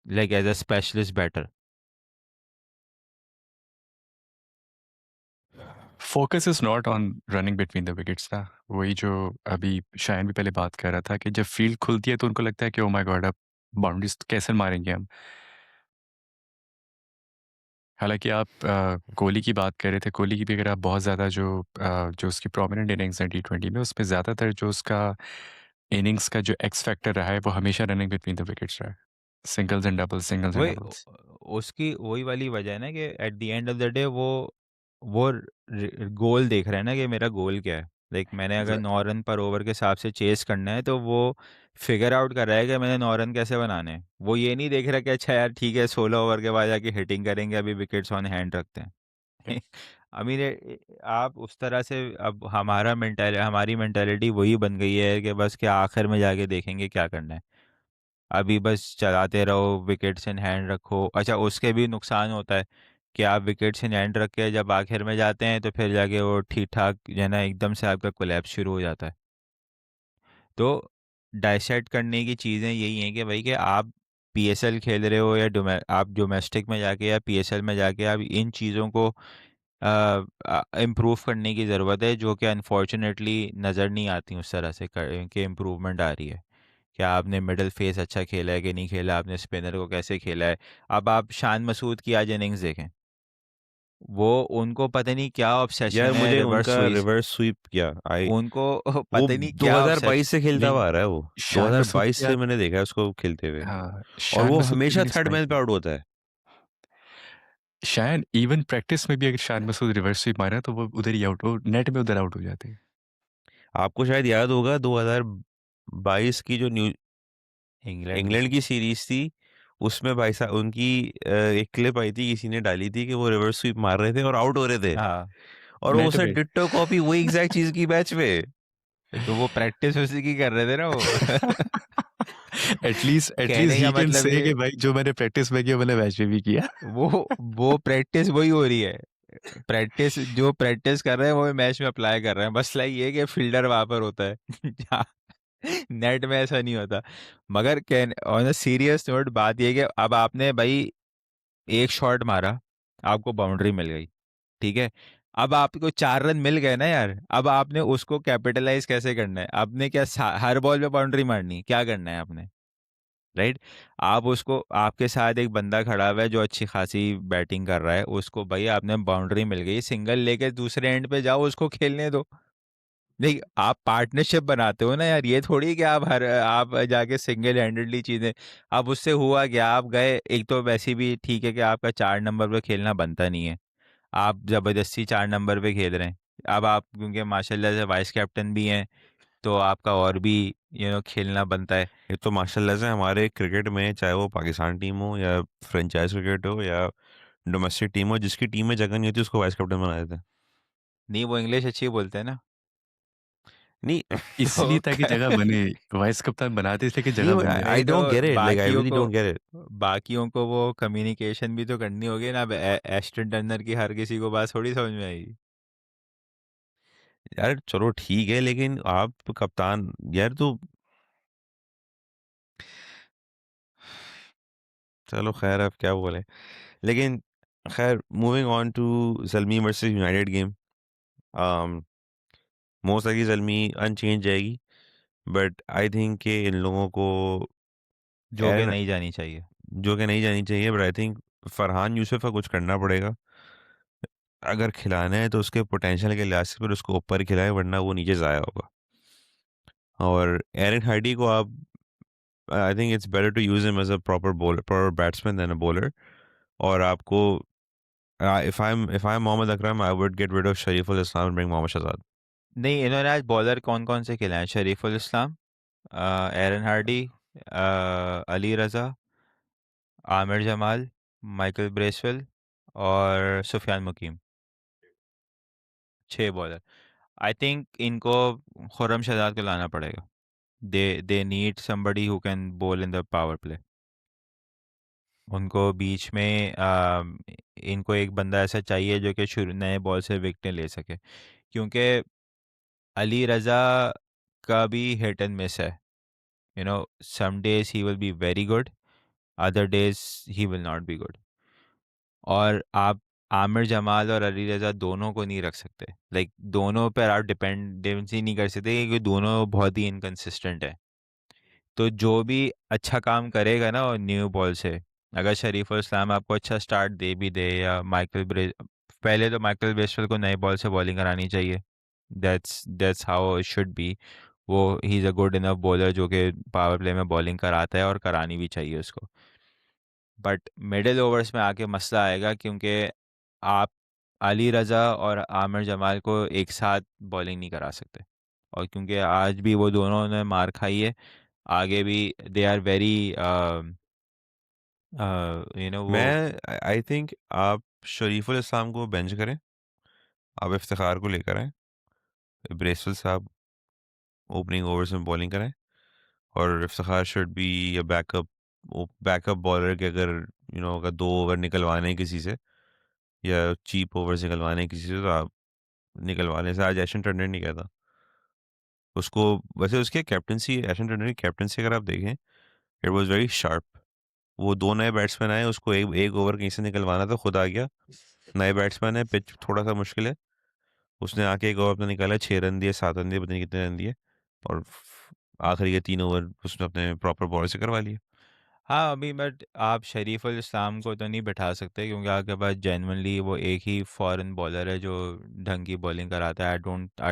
like as a specialist batter. Focus is not on running between the wickets ना, वही जो अभी शायन भी पहले बात कर रहा था कि जब फील्ड खुलती है तो उनको लगता है कि ओ माय गॉड अब बाउंड्रीज कैसे मारेंगे हम। हालांकि आप कोहली की बात कर रहे थे, कोहली की भी अगर आप बहुत ज़्यादा जो उसकी प्रोमिनेंट इनिंग्स हैं T20 में, उसमें ज़्यादातर जो उसका इनिंग्स का जो एक्स फैक्टर रहा है वो हमेशा रनिंग बिटवीन द विकेट्स रहा है, singles and doubles, singles and वही डबल्स। उसकी वही वाली वजह है ना कि at the end of the day वो गोल देख रहे हैं ना कि मेरा गोल क्या है। लाइक मैंने अगर 9 रन पर ओवर के हिसाब से चेस करना है, तो वो फिगर आउट कर रहा है कि मैंने 9 रन कैसे बनाने हैं। वो ये नहीं देख रहा कि अच्छा यार ठीक है, 16 ओवर के बाद जाके हिटिंग करेंगे, अभी विकेट्स ऑन हैंड रखते हैं। आई मीन आप उस तरह से, अब हमारी मेंटालिटी वही बन गई है कि बस कि आखिर में जाके देखेंगे क्या करना है, अभी बस चलाते रहो, विकेट्स इन हैंड रखो। अच्छा, उसके भी नुकसान होता है कि आप विकेट्स इन हैंड रख के जब आखिर में जाते हैं, तो फिर जाके वो ठीक ठाक जो है ना, एकदम से आपका कोलैप्स शुरू हो जाता है। तो डाइसेक्ट करने की चीज़ें यही हैं कि भाई कि आप पीएसएल खेल रहे हो या आप डोमेस्टिक में जाके या पीएसएल में जाके आप इन चीज़ों को इम्प्रूव करने की ज़रूरत है, जो कि अनफॉर्चुनेटली नज़र नहीं आती उस तरह से कि इम्प्रूवमेंट आ रही है। क्या आपने मिडल फेस अच्छा खेला है कि नहीं खेला, आपने स्पिनर को कैसे खेला है? अब आप शान मसूद की आज इनिंग्स देखें, वो उनको पता नहीं क्या यार ऑब्सेशन है मुझे रिवर्स उनका स्वीप। रिवर्स स्वीप क्या आई, उनको वो पता नहीं क्या 2022 ऑब्सेशन। से खेलता नहीं, हुआ आ रहा है वो। शान मसूद 2022 की से आप, मैंने देखा है उसको खेलते हुए, हाँ, और शान वो मसूद की हमेशा मैंने थर्ड सुनाई मैन पे थी। आउट होता है। शायद इवन प्रैक्टिस में भी अगर शान मसूद रिवर्स स्वीप मारा तो वो उधर ही आउट, वो नेट में उधर आउट हो जाते हैं। आपको शायद याद होगा 2022 की जो न्यू इंग्लैंड की इंग्लैंड की सीरीज थी, उसमें भाई साहब उनकी एक क्लिप आई थी, किसी ने डाली थी कि वो रिवर्स स्वीप मार रहे थे और आउट हो रहे थे, हाँ, और वो नेट उसने में। डिट्टो कॉपी वही एग्जैक्ट चीज की मैच में। तो वो प्रैक्टिस उसी की कर रहे थे ना वो। एटलीस्ट एटलीस्ट कहने ही का कैन मतलब से ये, कि भाई जो मैंने प्रैक्टिस में किया मैंने मैच में भी किया। वो प्रैक्टिस वही हो रही है। प्रैक्टिस जो प्रैक्टिस कर रहे हैं वो मैच में अप्लाई कर रहे हैं, बस लाइक ये कि फील्डर वहां पर होता है। जहाँ नेट में ऐसा नहीं होता। मगर can on a serious note, बात ये कि अब आपने भाई एक शॉट मारा, आपको बाउंड्री मिल गई, ठीक है। अब आपको 4 रन मिल गए ना यार, अब आपने उसको कैपिटलाइज कैसे करना है? आपने क्या हर बॉल पे बाउंड्री मारनी है? क्या करना है आपने? राइट। आप उसको, आपके साथ एक बंदा खड़ा हुआ है जो अच्छी खासी बैटिंग कर रहा है, उसको भाई आपने बाउंड्री मिल गई, सिंगल लेके दूसरे एंड पे जाओ, उसको खेलने दो। नहीं, आप पार्टनरशिप बनाते हो ना यार, ये थोड़ी कि आप जाके सिंगल हैंडेडली चीजें। अब उससे हुआ क्या, आप गए, एक तो वैसे भी ठीक है कि आपका 4 नंबर पे खेलना बनता नहीं है, आप जबरदस्ती 4 नंबर पे खेल रहे हैं। अब आप क्योंकि माशाल्लाह से वाइस कैप्टन भी हैं, तो आपका और भी खेलना बनता है। ये तो माशाल्लाह से हमारे क्रिकेट में, चाहे वो पाकिस्तान टीम हो या फ्रेंचाइज क्रिकेट हो या डोमेस्टिक टीम हो, जिसकी टीम में जगह नहीं होती उसको वाइस कैप्टन बना देते हैं। नहीं, वो इंग्लिश अच्छी बोलते हैं ना। नहीं इसलिए तो ताकि जगह बने, वाइस कप्तान बनाते इसलिए कि नहीं जगह बन जाए। आई नहीं तो don't get it, like I really don't get it. बाकियों को वो कम्युनिकेशन भी तो करनी होगी ना। अब एस्टन टर्नर की हर किसी को बात थोड़ी समझ में आएगी। यार चलो ठीक है, लेकिन आप कप्तान यार तो, चलो खैर अब क्या बोले। लेकिन खैर, moving on to Zalmi versus United game. Most likely Zalmi unchanged जाएगी, बट आई थिंक कि इन लोगों को जो कि एरन, नहीं जानी चाहिए। जो कि नहीं जानी चाहिए, but I think Farhan Yusuf का कुछ करना पड़ेगा। अगर खिलाना है तो उसके पोटेंशियल के लिहाज से फिर उसको ऊपर खिलाए, वरना वो नीचे ज़ाया होगा। और एरन हार्डी को आप, I think it's better to use him as a proper bowler, proper batsman than a bowler. और आपको, if I'm Mohammad Akram, I would get rid of Sharif ul Islam and bring Mohammad Shahzad. नहीं, इन्होंने आज बॉलर कौन कौन से खिलाए हैं? Shariful Islam, Aaron Hardie, Ali Raza, Aamir Jamal, Michael Bracewell और Sufiyan Muqeem. 6 bowler. I think इनको खुर्रम शहजाद को लाना पड़ेगा। They need somebody who can बोल इन द पावर प्ले। उनको बीच में इनको एक बंदा ऐसा चाहिए जो कि शुरू नए बॉल से विकेटें ले सके, क्योंकि अली रज़ा का भी हिट एंड मिस है। Some days he will be very good, other days he will not be good. और आप आमिर जमाल और अली रज़ा दोनों को नहीं रख सकते। लाइक दोनों पर आप डिपेंडेंसी नहीं कर सकते, क्योंकि दोनों बहुत ही इनकन्सिस्टेंट है। तो जो भी अच्छा काम करेगा ना न्यू बॉल से, अगर शरीफ और इस्लाम आपको अच्छा स्टार्ट दे भी दे, या पहले तो माइकल ब्रेसवेल को नए बॉल से बॉलिंग करानी चाहिए। That's how it should be. वो he is a good enough bowler जो कि पावर प्ले में बॉलिंग कराता है, और करानी भी चाहिए उसको। बट मिडिल ओवर्स में आके मसला आएगा, क्योंकि आप अली रज़ा और आमिर जमाल को एक साथ बॉलिंग नहीं करा सकते। और क्योंकि आज भी वो दोनों ने मार खाई है, आगे भी दे आर वेरी वो। मैं आई थिंक आप शरीफुल इस्लाम को बेंच करें, आप इफ्तिखार को लेकर आएं, ब्रेसवेल साहब ओपनिंग ओवर्स में बॉलिंग करें, और Iftikhar should be a backup, backup bowler के, अगर अगर 2 ओवर निकलवाने हैं किसी से, या चीप ओवर्स निकलवाने हैं किसी से, तो आप निकलवा लें। आज एशन टर्नर नहीं कहता उसको, वैसे उसके कैप्टनसी, एशन टर्नर की कैप्टनसी अगर आप देखें, इट वाज वेरी शार्प। वो 2 नए बैट्समैन आए, उसको एक एक ओवर कहीं से निकलवाना था, खुद आ गया। नए बैट्समैन है, पिच थोड़ा सा मुश्किल है, उसने आके एक ओवर अपना निकाला, 6 रन दिए, 7 रन दिए, पता नहीं कितने रन दिए, और आखिरी के 3 ओवर उसने अपने प्रॉपर बॉल से करवा लिए। हाँ, अभी बट आप शरीफ उल इस्लाम को तो नहीं बैठा सकते, क्योंकि आपके पास जेन्युइनली वो एक ही फॉरेन बॉलर है जो ढंग की बॉलिंग कराता है। आई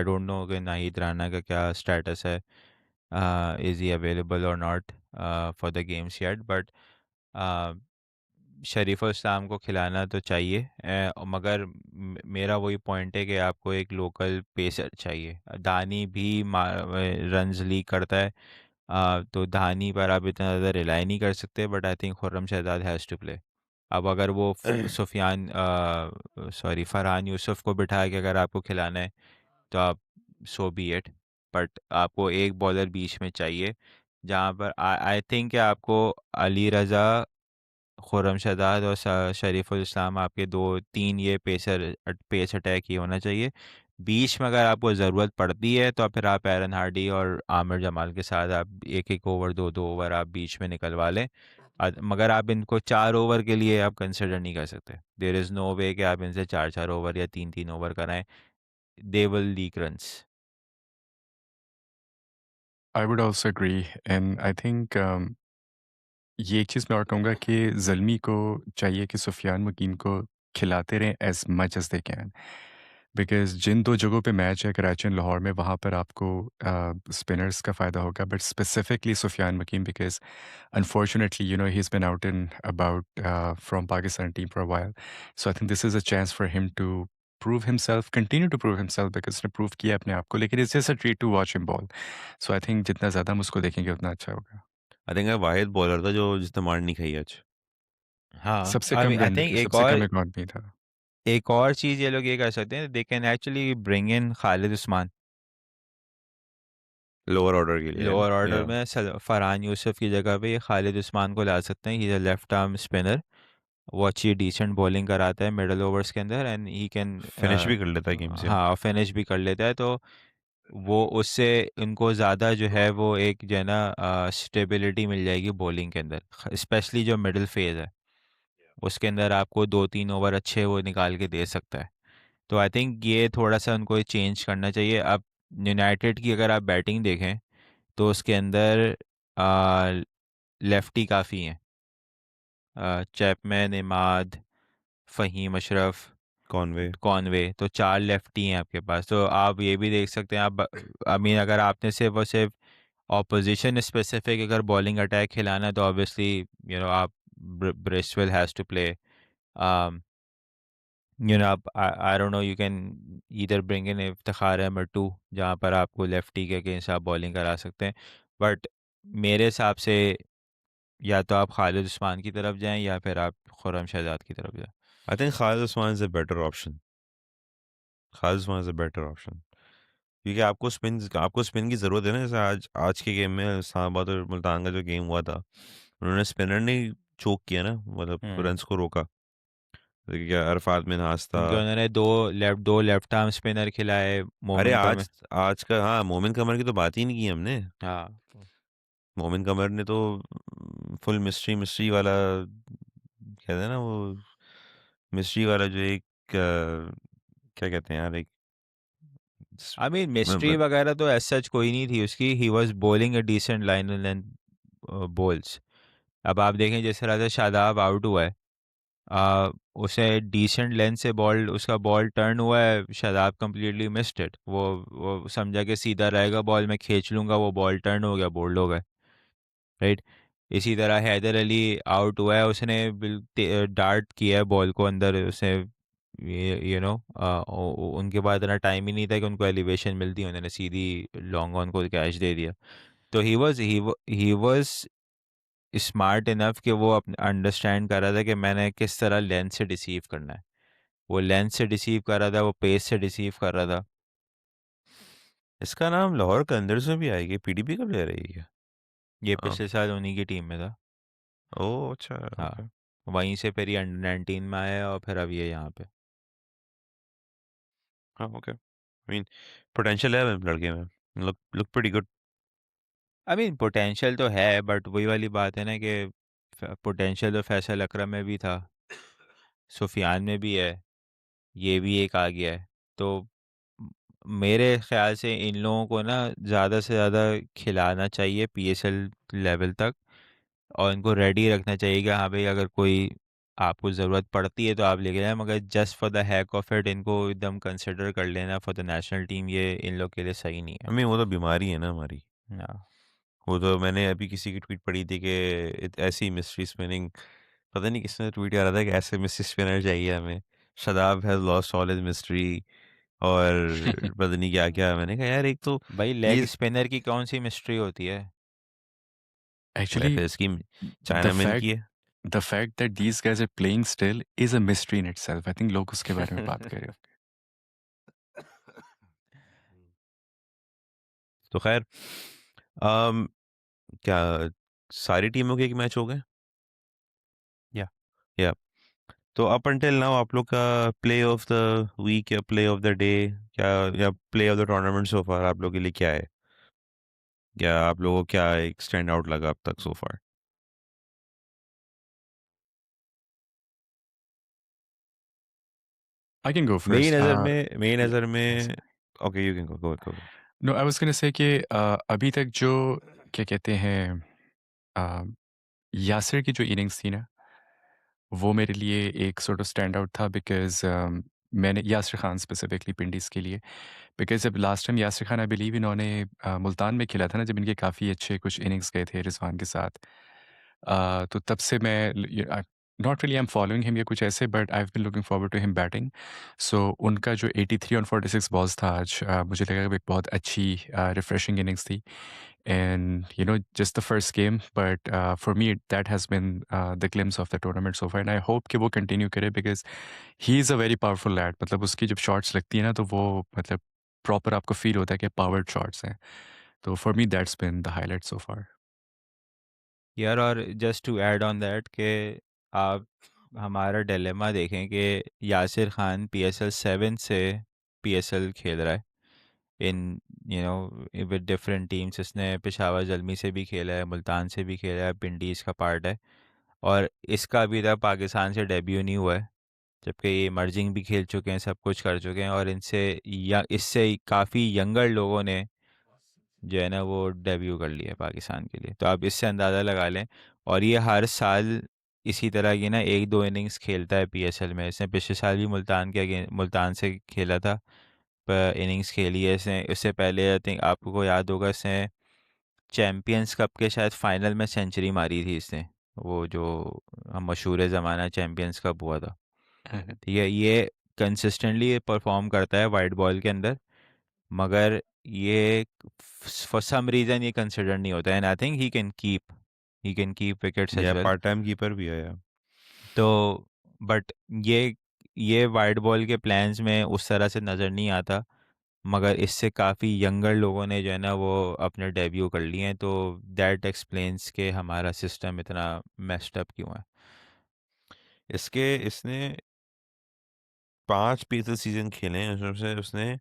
डोंट नो कि नाहिद राना का क्या स्टेटस है, is he available or not for the games yet. But Sharif और इस्लाम को खिलाना तो चाहिए, मगर मेरा वही पॉइंट है कि आपको एक लोकल पेसर चाहिए। दानी भी रन्स लीक करता है, तो धानी पर आप इतना ज़्यादा रिलाई नहीं कर सकते। But I think Khurram Shahzad has to play. अब अगर वो सुफियान, सॉरी, फरहान यूसुफ को बिठा के अगर आपको खिलाना है, तो आप सो बी इट। बट आपको एक बॉलर बीच में चाहिए, जहाँ पर आई थिंक आपको अली रज़ा, खुर्रम शहजाद और शरीफुल इस्लाम, आपके 2-3 ये पेस अटैक ही होना चाहिए। बीच में अगर आपको ज़रूरत पड़ती है, तो फिर आप एरन हार्डी और आमिर जमाल के साथ आप एक एक ओवर, 2-2 ओवर आप बीच में निकलवा लें। मगर आप इनको 4 ओवर के लिए आप कंसिडर नहीं कर सकते। देयर इज़ नो वे कि आप इनसे 4-4 ओवर या 3-3 ओवर कराएं। They will leak runs. I would also agree and I think ये एक चीज़ मैं और कहूँगा कि ज़ल्मी को चाहिए कि सुफियान मुकीम को खिलाते रहें as much as they can. Because जिन 2 जगहों पे मैच है कराची एंड लाहौर में, वहाँ पर आपको स्पिनर्स का फ़ायदा होगा, but specifically Sufiyan Muqeem because unfortunately he has been out in about from Pakistan team for a while. So I think this is a chance for him to prove himself, continue to prove himself because उसने prove किया अपने आप को, लेकिन it's just a treat to watch him bowl. So I think जितना ज़्यादा हम उसको देखेंगे उतना अच्छा होगा। आई थिंक वाहिद बॉलर था जो जिसने मार नहीं खाई आज। हाँ, सबसे आई कम आई रन थिंक सबसे कम इकॉनमी था। एक और चीज़ ये लोग ये कर सकते हैं, they can actually bring in Khalid Usman. Lower order के लिए है ना? लोअर ऑर्डर या में फरहान यूसुफ की जगह पे ये खालिद उस्मान को ला सकते हैं। ही is a left arm spinner, वो अच्छी डिसेंट बॉलिंग कराता है मिडल ओवर्स के अंदर, एंड ही कैन फिनिश भी कर लेता है गेम से। हाँ फिनिश भी कर लेता है। तो वो उससे उनको ज़्यादा जो है वो एक जो है ना स्टेबिलिटी मिल जाएगी बॉलिंग के अंदर, स्पेशली जो मिडिल फेज है उसके अंदर आपको 2-3 ओवर अच्छे वो निकाल के दे सकता है। तो आई थिंक ये थोड़ा सा उनको चेंज करना चाहिए। अब यूनाइटेड की अगर आप बैटिंग देखें तो उसके अंदर लेफ्टी काफ़ी हैं, Chapman, Imad, Faheem Ashraf, Conway. Conway, तो 4 लेफ्टी हैं आपके पास। तो आप ये भी देख सकते हैं, आप आई मीन अगर आपने सिर्फ और सिर्फ ऑपोजिशन स्पेसिफिक अगर बॉलिंग अटैक खिलाना है तो ऑब्वियसली आप ब्रिस्टवेल हैज़ टू प्ले, आप I don't know, you can either bring in Iftikhar Ahmed too, जहाँ पर आपको लेफ्टी के अगेंस्ट आप बॉलिंग करा सकते हैं। बट मेरे हिसाब से या तो आप खालिद उस्मान की तरफ जाएं या फिर आप खुर्रम शहजाद की तरफ जाएं। I think Khalid Usman is a better option. Khalid Usman is a better option. क्योंकि आपको स्पिन की ज़रूरत है ना, जैसे आज आज के गेम में इस्लामाबाद और मुल्तान का जो गेम हुआ था, उन्होंने स्पिनर ने चोक किया ना, मतलब हम्म रन्स को रोका। क्या अरफात मिन्हाज था। क्योंकि उन्होंने दो लेफ्ट आर्म स्पिनर खिलाए, अरे मोमिन कमर। आज आज का, हाँ, मोमिन कमर की तो बात ही नहीं की हमने। हाँ मोमिन कमर ने तो फुल मिस्ट्री मिस्ट्री वाला, कहते हैं ना वो, मिस्ट्री वाला जो एक क्या कहते हैं यार, एक आई मीन मैं मिस्ट्री बत, वगैरह तो एज सच कोई नहीं थी उसकी। He was bowling a decent line length balls. अब आप देखें जिस तरह से शादाब आउट हुआ है, उसे डिसेंट लेंथ से बॉल, उसका बॉल टर्न हुआ है, शादाब कंप्लीटली मिस्ड इट। वो समझा कि सीधा रहेगा बॉल, मैं खींच लूंगा, वो बॉल टर्न हो गया, बोल्ड हो गए, राइट। इसी तरह हैदर अली आउट हुआ है, उसने डार्ट किया है बॉल को अंदर, उसने उनके पास इतना टाइम ही नहीं था कि उनको एलिवेशन मिलती, उन्होंने सीधी लॉन्ग ऑन को कैच दे दिया। तो ही वाज स्मार्ट इनफ कि वो अंडरस्टैंड कर रहा था कि मैंने किस तरह लेंथ से डिसीव करना है। वो लेंथ से डिसीव कर रहा था, वो पेस से डिसीव कर रहा था। इसका नाम लाहौर कलंदर्स में भी आएगी, पीडीपी का प्लेयर है ये क्या? ये हाँ। पिछले साल उन्हीं की टीम में था। ओह अच्छा। ओके। हाँ, वहीं से फिर ये अंडर 19 में आया और फिर अब ये यहाँ पे। हाँ ओके, आई मीन पोटेंशियल है लड़के में, look look pretty good. I mean potential तो है, बट वही वाली बात है ना कि पोटेंशियल तो फैसल अकरम में भी था, सुफियान में भी है, ये भी एक आ गया है। तो म- मेरे ख्याल से इन लोगों को ना ज़्यादा से ज़्यादा खिलाना चाहिए पीएसएल लेवल तक, और इनको रेडी रखना चाहिए कि हाँ भाई अगर कोई आपको ज़रूरत पड़ती है तो आप लेके जाए, मगर just for the hack of it इनको एकदम कंसिडर कर लेना फॉर द नेशनल टीम, ये इन लोग के लिए सही नहीं है। आई मीन वो तो बीमारी है ना हमारी। हाँ। वो तो मैंने अभी किसी की ट्वीट पढ़ी थी कि ऐसी मिस्ट्री स्पिनिंग, पता नहीं किसने ट्वीट आ रहा था कि ऐसे मिस्ट्री स्पिनर चाहिए हमें, Shadab has lost all his mystery, और पता नहीं क्या क्या। मैंने कहा यार एक तो भाई ये लेग स्पिनर की कौन सी मिस्ट्री होती है? एक्चुअली फिर इसकी द चाइनामैन की फैक्ट है। The fact that these guys are playing still is a mystery in itself. I think लोग उसके बारे में बात कर रहे होंगे। तो खैर, अम, क्या सारी टीमों के एक मैच हो गए? या या तो अप अंटिल नाउ आप लोग का प्ले ऑफ द वीक या प्ले ऑफ द डे, क्या, या play of the tournament so far आप लोग के लिए क्या है? क्या आप लोगों को क्या एक स्टैंड आउट लगा अब तक सो फार? आई कैन गो मेरी फर्स्ट। नज़र में, मेरी नज़र यस। में, okay you can go go go. No, I was gonna say कि अभी तक जो क्या कहते हैं, अ, यासिर की जो इनिंग्स थी ना, वो मेरे लिए एक सॉर्ट ऑफ स्टैंड आउट था बिकॉज़ मैंने यासिर खान स्पेसिफिकली पिंडीज़ के लिए, बिकॉज़ जब last time Yasir Khan I believe इन्होंने मुल्तान में खेला था ना, जब इनके काफ़ी अच्छे कुछ इनिंग्स गए थे रिज़वान के साथ। तो तब से मैं not really I am following him या कुछ ऐसे, but I have been looking forward to him batting. So उनका जो 83 ऑन 46 बॉल्स था आज, मुझे लगा कि एक बहुत अच्छी रिफ्रेशिंग इनिंग्स थी। And just the first game, but for me that has been the glimpse of the tournament so far, and I hope कि वो कंटिन्यू करे because he is a very powerful lad. मतलब उसकी जब shots लगती है ना, तो वो मतलब प्रॉपर आपको फ़ील होता है कि पावर्ड शॉट्स हैं। तो for me that's been the highlight so far. यार और just to add on that कि आप हमारा डिलेमा देखें कि यासिर खान PSL 7 से PSL खेल रहा है इन विद डिफरेंट टीम्स। इसने पेशावर जल्मी से भी खेला है, मुल्तान से भी खेला है, पिंडीज़ का पार्ट है, और इसका अभी तक पाकिस्तान से डेब्यू नहीं हुआ है, जबकि ये इमर्जिंग भी खेल चुके हैं, सब कुछ कर चुके हैं, और इनसे या इससे काफ़ी यंगर लोगों ने जो है ना वो डेब्यू कर लिया है पाकिस्तान के लिए। तो आप इससे अंदाज़ा लगा लें। और ये हर साल इसी तरह की ना एक दो इनिंग्स खेलता है PSL में। इसने पिछले साल भी मुल्तान से खेला था, पर इनिंग्स खेली है इसने। इससे पहले आई थिंक आपको याद होगा, इसने चैम्पियंस कप के शायद फाइनल में सेंचुरी मारी थी इसने, वो जो मशहूर ज़माना चैम्पियंस कप हुआ था। ठीक है, ये कंसिस्टेंटली परफॉर्म करता है वाइट बॉल के अंदर, मगर ये फॉर सम रीज़न ये कंसिडर नहीं होता है, and I think he can keep wickets as या वेल। पार्ट टाइम कीपर भी है, या तो बट ये वाइट बॉल के प्लान्स में उस तरह से नज़र नहीं आता, मगर इससे काफ़ी यंगर लोगों ने जो है ना वो अपने डेब्यू कर लिए हैं, तो दैट एक्सप्लेन्स के हमारा सिस्टम इतना मेस्ड अप क्यों है। इसने 5 PSL सीजन खेले हैं, उसमें से उसने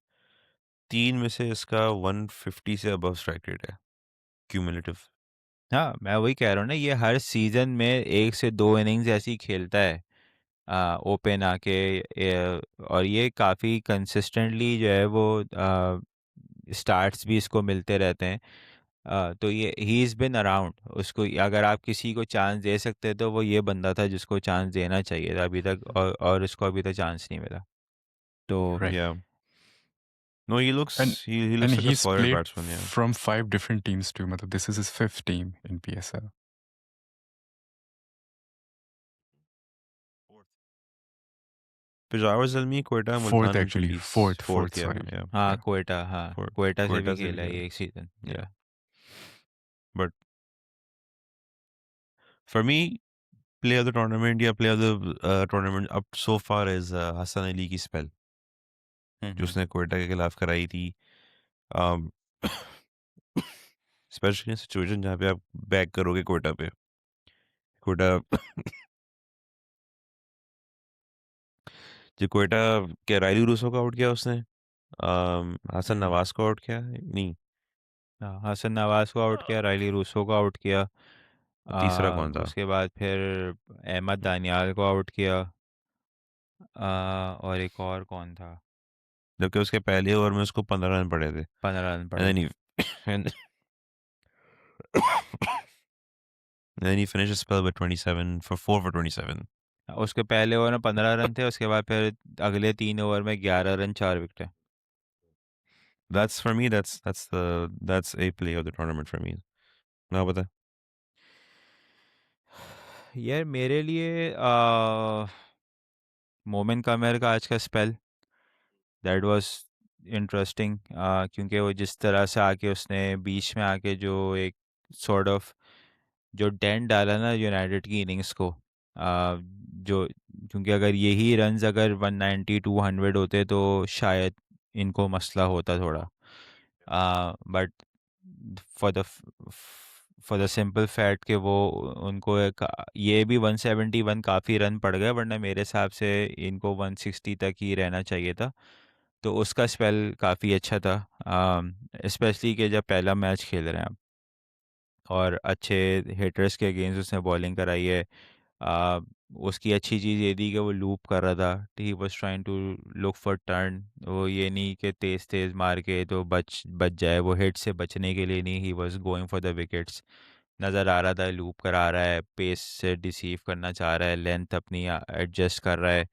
3 में से इसका 150 से अबव स्ट्राइक रेट है, क्यूमुलेटिव। हाँ, मैं वही कह रहा हूँ ना, ये हर सीज़न में 1 से 2 इनिंग्स ऐसी खेलता है ओपन आके, और ये काफ़ी कंसिस्टेंटली जो है वो स्टार्ट्स भी इसको मिलते रहते हैं। तो ये ही इज़ बिन अराउंड। उसको अगर आप किसी को चांस दे सकते तो वो ये बंदा था जिसको चांस देना चाहिए था अभी तक, और इसको अभी तक चांस नहीं मिला। तो right. Yeah. No, he And looks he and looks like a he's solid played batsman, yeah. from 5 different teams too. मतलब this is his 5th team in PSL. Peshawar Zalmi, Quetta, Fourth Multan and actually, Pindi's fourth. fourth, yeah, Sorry, yeah. हाँ, yeah. Quetta, हाँ Fourth. Quetta से भी Quetta से भी खेला है खेला, ये एक सीज़न, yeah. या But for me, player of the tournament या player of the tournament up so far is Hassan Ali की spell, जो उसने क्वेटा के खिलाफ कराई थी। um, स्पेशली सिचुएशन जहाँ पे आप बैक करोगे क्वेटा पे, क्वेटा जो क्वेटा क्या रायली रूसो को आउट किया उसने, हसन नवाज को आउट किया नहीं, हाँ, हसन नवाज को आउट किया, रायली रूसो को आउट किया, तीसरा कौन था, उसके बाद फिर अहमद दानियाल को आउट किया, और एक और कौन था, जबकि उसके पहले ओवर में उसको 15 रन पड़े थे। 15 रन And पड़े then थे। he and then he finished his spell with 27 for 4 for 27. उसके पहले ओवर में 15 रन थे, उसके बाद फिर अगले 3 ओवर में 11 run, 4 विकेटें। That's for me. That's a play of the tournament for me. ना बता। यार मेरे लिए मोमिन कामेर का आज का स्पेल, दैट वाज इंटरेस्टिंग, क्योंकि वो जिस तरह से आके उसने बीच में आके जो एक सॉर्ट ऑफ जो डेंट डाला ना यूनाइटेड की इनिंग्स को, जो क्योंकि अगर यही रन्स अगर 190 200 होते तो शायद इनको मसला होता थोड़ा, but for the for the simple fact कि वो उनको ये भी 171 काफ़ी रन पड़ गए, वरना मेरे हिसाब से इनको 160 तक ही रहना चाहिए था। तो उसका स्पेल काफ़ी अच्छा था, स्पेशली कि जब पहला मैच खेल रहे हैं आप और अच्छे हिटर्स के अगेंस्ट उसने बॉलिंग कराई है। आ, उसकी अच्छी चीज़ ये थी कि वो लूप कर रहा था, he was trying to look for turn. वो ये नहीं कि तेज़ तेज़ मार के तो बच बच जाए, वो हिट से बचने के लिए नहीं, he was going for the wickets. नज़र आ रहा था लूप करा रहा है, पेस से डिसीव करना चाह रहा है, लेंथ अपनी एडजस्ट कर रहा है,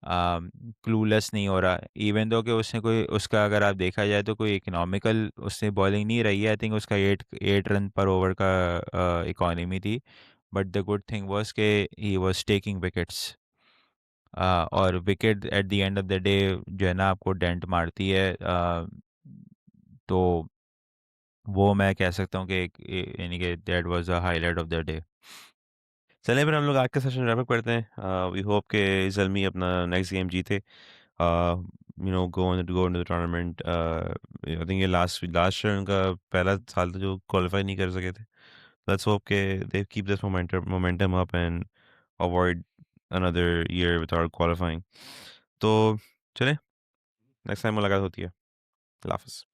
क्लूलेस नहीं हो रहा। इवन दो कि उसने कोई उसका अगर आप देखा जाए तो कोई इकोनॉमिकल उसने बॉलिंग नहीं रही है, आई थिंक उसका 8 रन पर ओवर का इकॉनमी थी, but the good thing was कि ही वाज टेकिंग विकेट्स, और wicket at the end of the day जो है ना आपको डेंट मारती है, तो वो मैं कह सकता हूँ कि यानी कि that was the highlight of the day. चलिए फिर हम लोग आज का सेशन रैप अप करते हैं। वी होप के जल्मी अपना नेक्स्ट गेम जीते go into the tournament. I think ये last year उनका पहला साल था जो qualify नहीं कर सके थे. Let's hope के they keep this momentum up and avoid another year without qualifying. तो चले next time मुलाकात होती है. अल्लाह हाफ़िज़.